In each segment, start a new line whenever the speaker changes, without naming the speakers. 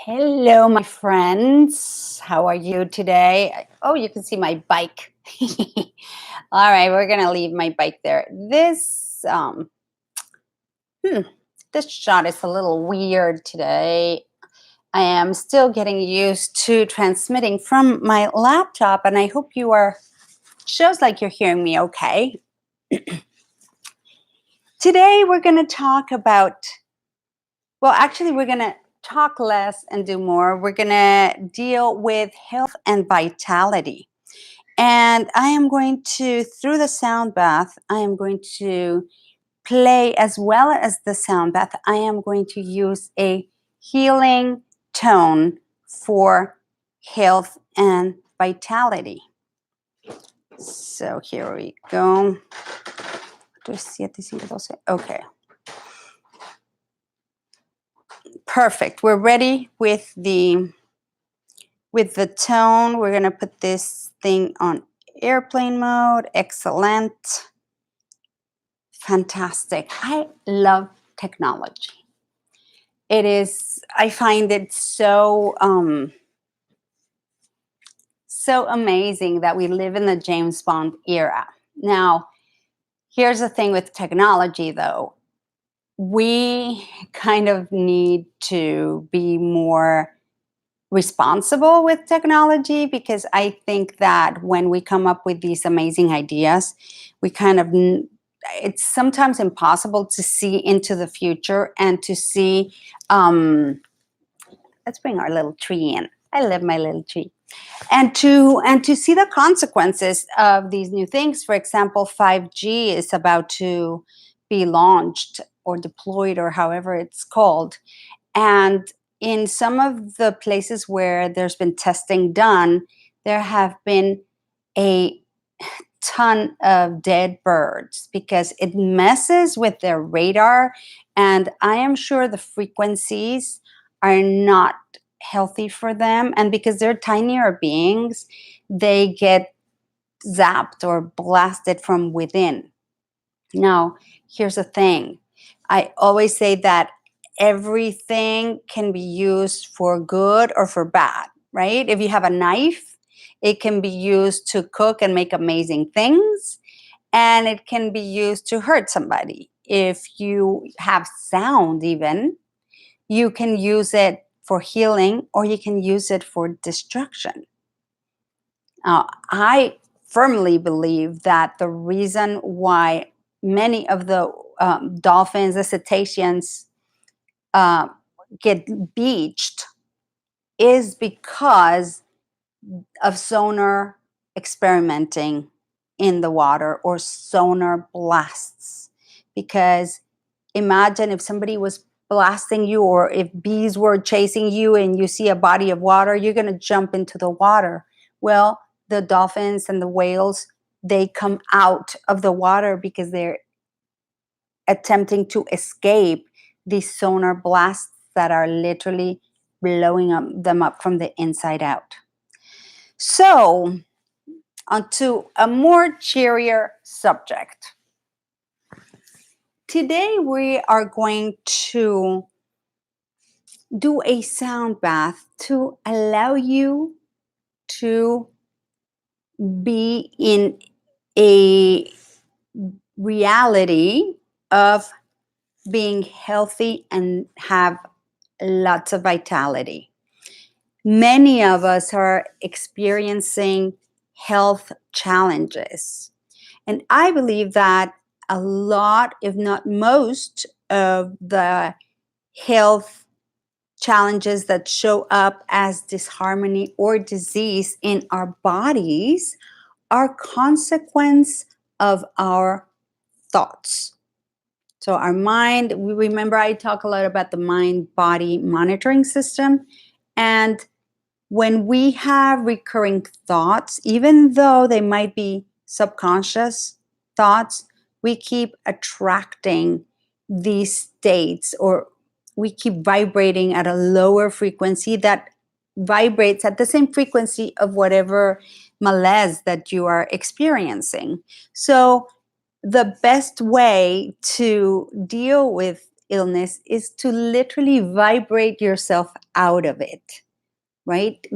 Hello, my friends. How are you today? Oh, you can see my bike. All right, we're gonna leave my bike there. Hmm, this shot is a little weird today. I am still getting used to transmitting from my laptop, and I hope you are. Shows like you're hearing me okay. Today, we're gonna talk about. Well, actually, we're gonna talk less and do more. We're gonna deal with health and vitality. And I am going to, through the sound bath, I am going to play as well as the sound bath. I am going to use a healing tone for health and vitality. So here we go. Okay. Perfect. We're ready with the tone. We're going to put this thing on airplane mode. Excellent. Fantastic. I love technology. I find it so amazing that we live in the James Bond era. Now, here's the thing with technology though. We kind of need to be more responsible with technology, because I think that when we come up with these amazing ideas, it's sometimes impossible to see into the future and to see. Let's bring our little tree in. I love my little tree. And to see the consequences of these new things. For example, 5G is about to be launched or deployed, or however it's called. And in some of the places where there's been testing done, there have been a ton of dead birds because it messes with their radar. And I am sure the frequencies are not healthy for them. And because they're tinier beings, they get zapped or blasted from within. Now, here's the thing. I always say that everything can be used for good or for bad, right? If you have a knife, it can be used to cook and make amazing things, and it can be used to hurt somebody. If you have sound, even, you can use it for healing or you can use it for destruction. I firmly believe that the reason why many of the dolphins, the cetaceans, uh, get beached is because of sonar experimenting in the water or sonar blasts. Because imagine if somebody was blasting you, or if bees were chasing you and you see a body of water, you're going to jump into the water. Well, the dolphins and the whales, they come out of the water because they're attempting to escape these sonar blasts that are literally blowing them up from the inside out. So, onto a more cheerier subject. Today we are going to do a sound bath to allow you to be in a reality of being healthy and have lots of vitality. Many of us are experiencing health challenges. And I believe that a lot, if not most, of the health challenges that show up as disharmony or disease in our bodies are consequence of our thoughts. So our mind, we remember I talk a lot about the mind-body monitoring system. And when we have recurring thoughts, even though they might be subconscious thoughts, we keep attracting these states, or we keep vibrating at a lower frequency that vibrates at the same frequency of whatever malaise that you are experiencing. So the best way to deal with illness is to literally vibrate yourself out of it, right?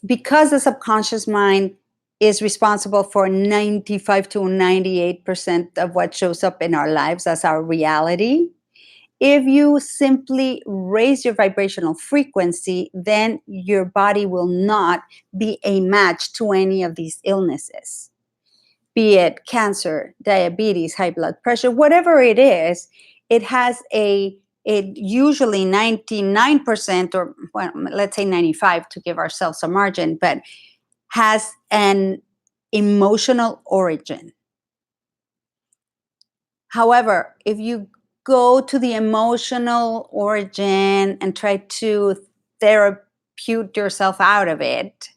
Because the subconscious mind is responsible for 95 to 98% of what shows up in our lives as our reality. If you simply raise your vibrational frequency, then your body will not be a match to any of these illnesses, be it cancer, diabetes, high blood pressure, whatever it is. It has it usually 99%, or well, let's say 95 to give ourselves a margin, but has an emotional origin. However, if you go to the emotional origin and try to therapeutic yourself out of it,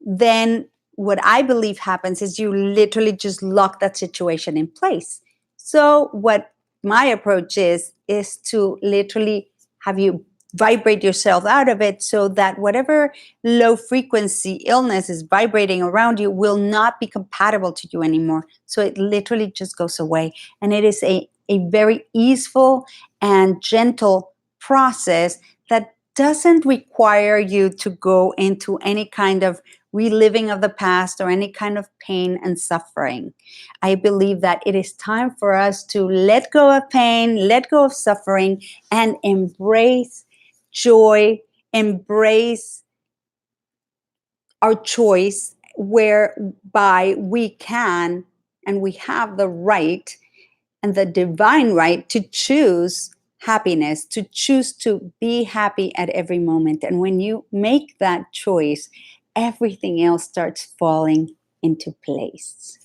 then what I believe happens is you literally just lock that situation in place. So what my approach is to literally have you vibrate yourself out of it, so that whatever low frequency illness is vibrating around you will not be compatible to you anymore. So it literally just goes away. And it is a very easeful and gentle process that doesn't require you to go into any kind of reliving of the past or any kind of pain and suffering. I believe that it is time for us to let go of pain, let go of suffering, and embrace joy, embrace our choice, whereby we can and we have the right and the divine right to choose happiness, to choose to be happy at every moment. And when you make that choice, everything else starts falling into place.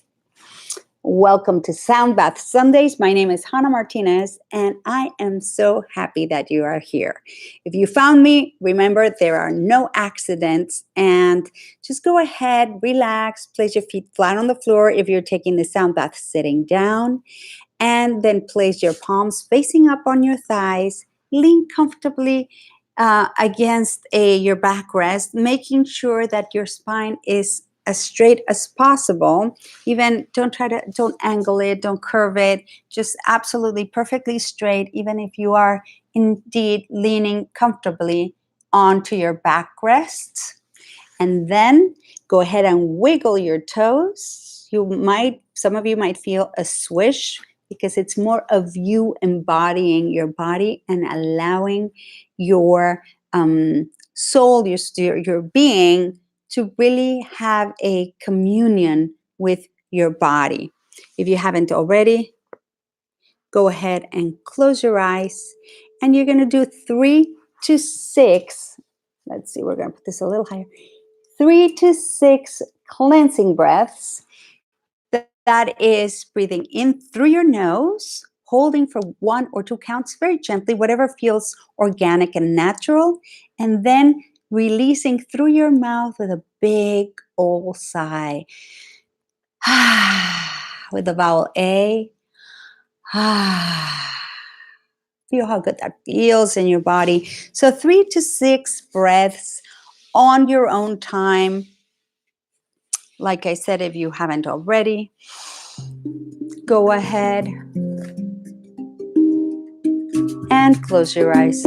Welcome to Soundbath Sundays. My name is Jana Martinez, and I am so happy that you are here. If you found me, remember there are no accidents, and just go ahead, relax, place your feet flat on the floor if you're taking the Soundbath sitting down, and then place your palms facing up on your thighs. Lean comfortably against your backrest, making sure that your spine is as straight as possible. Even don't angle it, don't curve it, just absolutely perfectly straight, even if you are indeed leaning comfortably onto your backrest. And then go ahead and wiggle your toes. Some of you might feel a swish, because it's more of you embodying your body and allowing your soul, your being, to really have a communion with your body. If you haven't already, go ahead and close your eyes, and you're going to do 3 to 6. Let's see, we're going to put this a little higher. 3 to 6 cleansing breaths. That is breathing in through your nose, holding for 1 or 2 counts very gently, whatever feels organic and natural, and then releasing through your mouth with a big old sigh. With the vowel A. Feel how good that feels in your body. So 3 to 6 breaths on your own time. Like I said, if you haven't already, go ahead and close your eyes.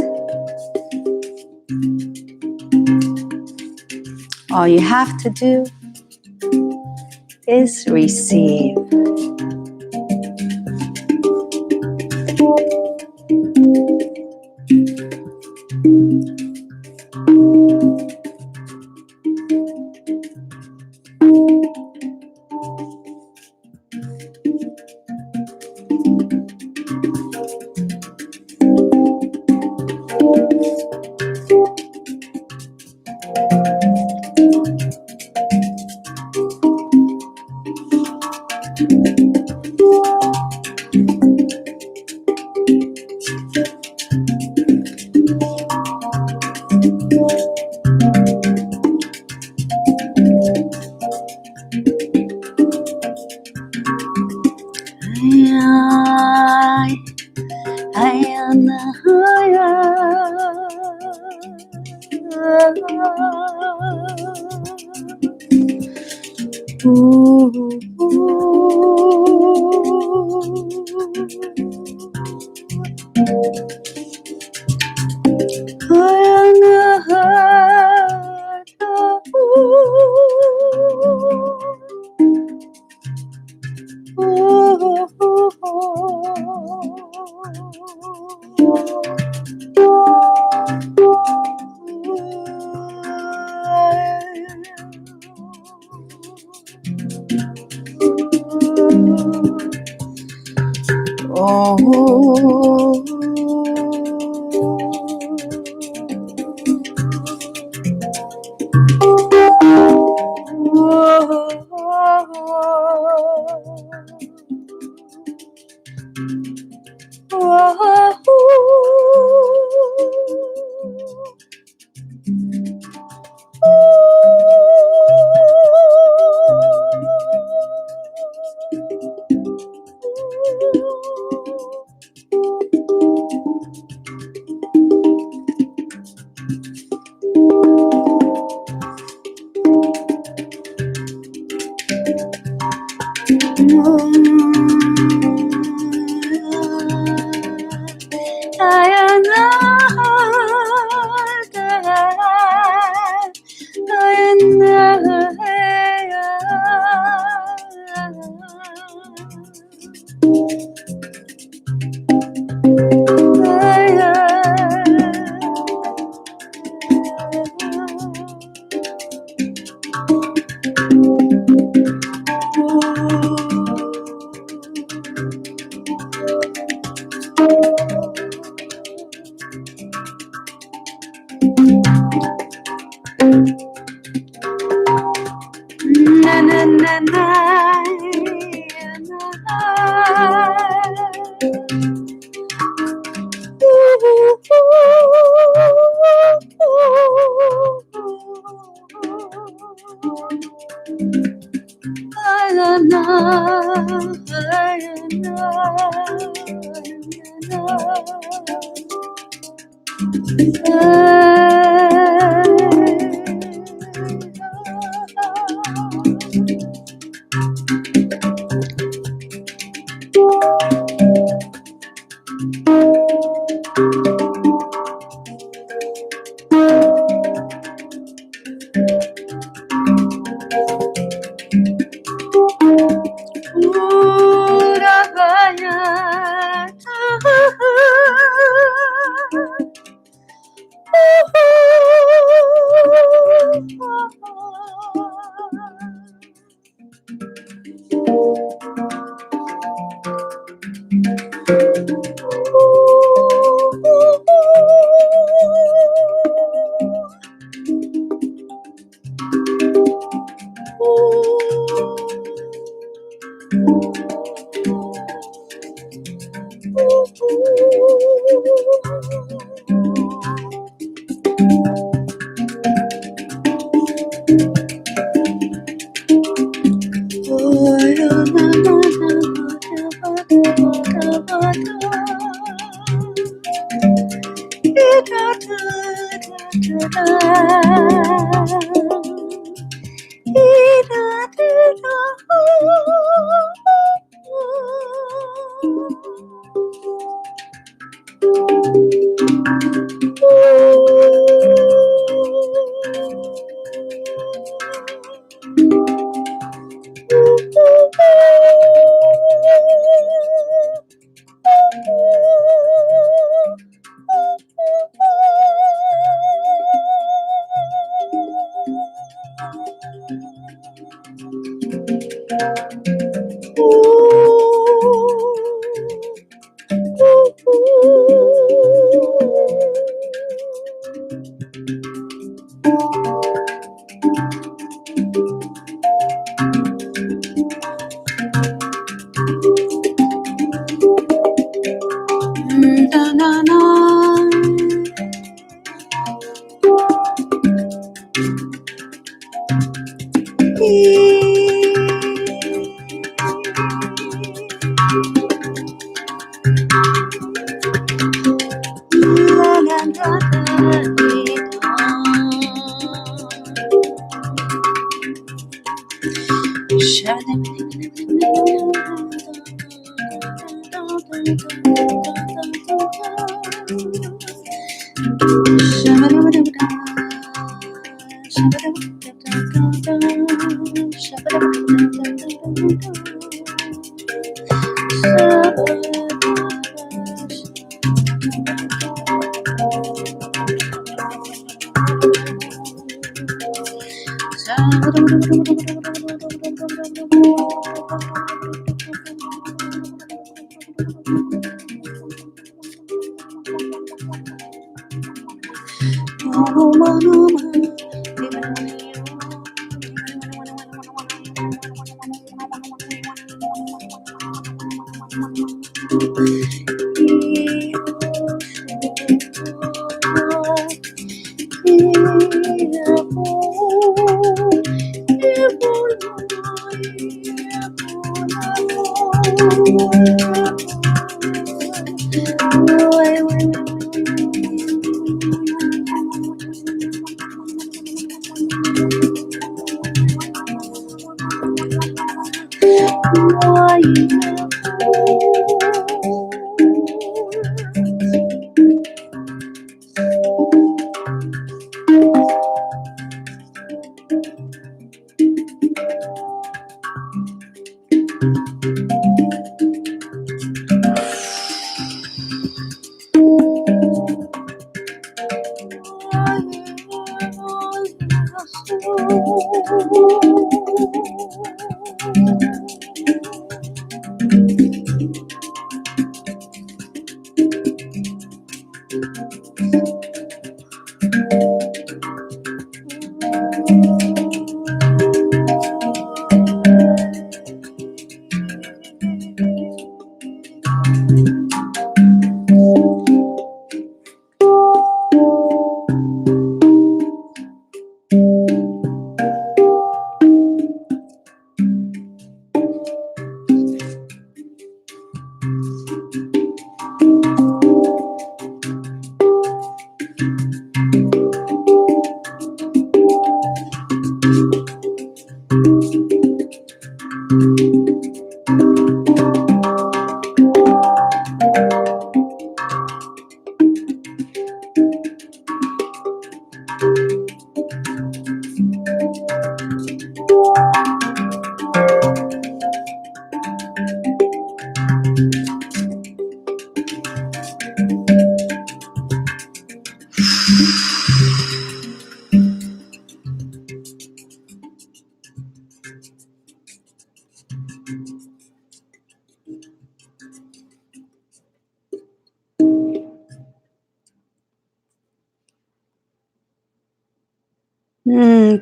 All you have to do is receive.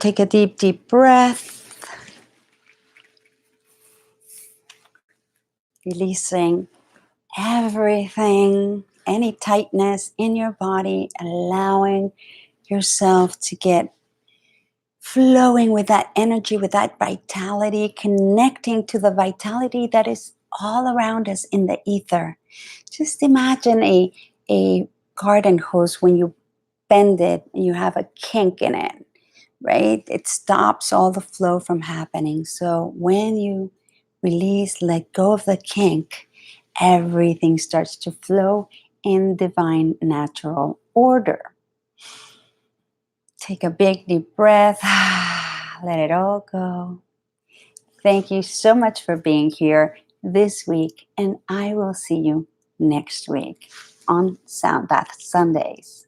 Take a deep, deep breath, releasing everything, any tightness in your body, allowing yourself to get flowing with that energy, with that vitality, connecting to the vitality that is all around us in the ether. Just imagine a garden hose. When you bend it, you have a kink in it, right? It stops all the flow from happening. So when you release, let go of the kink, everything starts to flow in divine natural order. Take a big deep breath. Let it all go. Thank you so much for being here this week, and I will see you next week on Soundbath Sundays.